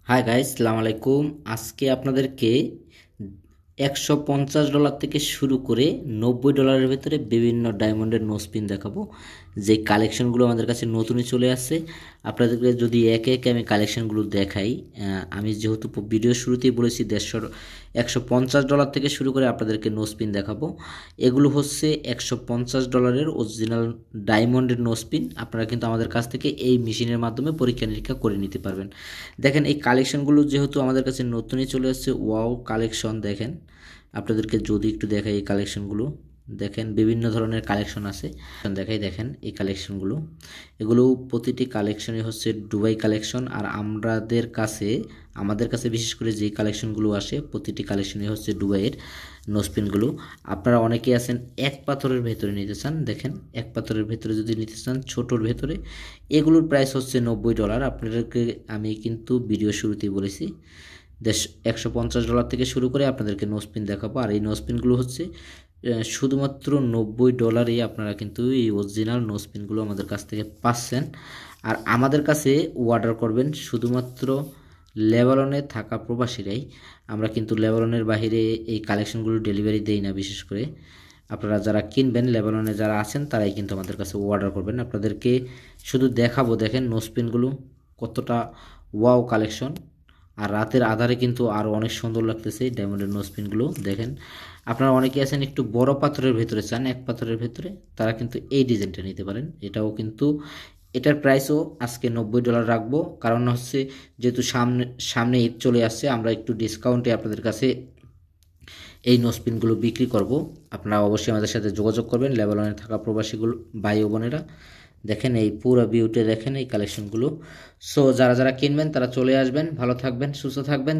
Hi guys, সালাম আলাইকুম। আজকে আপনাদেরকে $150 থেকে শুরু করে $90 ভেতরে বিভিন্ন ডায়মন্ডের নোসপিন দেখাবো। যে কালেকশনগুলো আমাদের কাছে নতুনই চলে আসছে, আপনাদেরকে যদি একে একে আমি কালেকশনগুলো দেখাই। আমি যেহেতু ভিডিও শুরুতেই বলেছি $150 থেকে শুরু করে আপনাদেরকে নোসপিন দেখাবো। এগুলো হচ্ছে $150 অরিজিনাল ডায়মন্ডের নোসপিন। আপনারা কিন্তু আমাদের কাছ থেকে এই মেশিনের মাধ্যমে পরীক্ষা নিরীক্ষা করে নিতে পারবেন। দেখেন, এই কালেকশনগুলো যেহেতু আমাদের কাছে নতুনই চলে আসছে, ওয়াও কালেকশন। দেখেন, আপনাদেরকে যদি একটু দেখাই এই কালেকশনগুলো, দেখেন বিভিন্ন ধরনের কালেকশন আছে। দেখেন এই কালেকশনগুলো, এগুলো প্রতিটি কালেকশনই হচ্ছে দুবাই কালেকশন। আর আমাদের কাছে বিশেষ করে যে কালেকশনগুলো আসে, প্রতিটি কালেকশনই হচ্ছে দুবাইয়ের নোসপিনগুলো। আপনারা অনেকেই আছেন এক পাথরের ভেতরে নিতে চান। দেখেন, এক পাথরের ভেতরে যদি নিতে চান, ছোটোর ভেতরে, এগুলোর প্রাইস হচ্ছে $90। আপনাদেরকে আমি কিন্তু ভিডিও শুরুতেই বলেছি $150 থেকে শুরু করে আপনাদেরকে নোসপিন দেখাবো। আর এই নোসপিনগুলো হচ্ছে শুধুমাত্র $90 আপনারা কিন্তু এই অরিজিনাল নোসপিনগুলো আমাদের কাছ থেকে পাচ্ছেন। আর আমাদের কাছে অর্ডার করবেন শুধুমাত্র লেবাননে থাকা প্রবাসীরাই। আমরা কিন্তু লেবাননের বাইরে এই কালেকশনগুলো ডেলিভারি দেই না। বিশেষ করে আপনারা যারা কিনবেন, লেবাননে যারা আছেন, তারাই কিন্তু আমাদের কাছে অর্ডার করবেন। আপনাদেরকে শুধু দেখাবো, দেখেন নোসপিনগুলো কতটা ওয়াও কালেকশন। আর রাতের আধারে কিন্তু আরও অনেক সুন্দর লাগতেছে ডায়মন্ডের নোসপিনগুলো। দেখেন, আপনারা অনেকে আছেন একটু বড় পাথরের ভেতরে চান, এক পাথরের ভেতরে, তারা কিন্তু এই ডিজাইনটা নিতে পারেন। এটাও কিন্তু, এটার প্রাইসও আজকে $90 রাখবো। কারণ হচ্ছে যেহেতু সামনে সামনে ঈদ চলে আসছে, আমরা একটু ডিসকাউন্টে আপনাদের কাছে এই নোসপিনগুলো বিক্রি করব। আপনারা অবশ্যই আমাদের সাথে যোগাযোগ করবেন, লেবাননে থাকা প্রবাসীগুলো ভাই ও বোনেরা। দেখেন এই পুরো ভিউতে, দেখেন এই কালেকশনগুলো। সো যারা যারা কিনবেন তারা চলে আসবেন। ভালো থাকবেন, সুস্থ থাকবেন।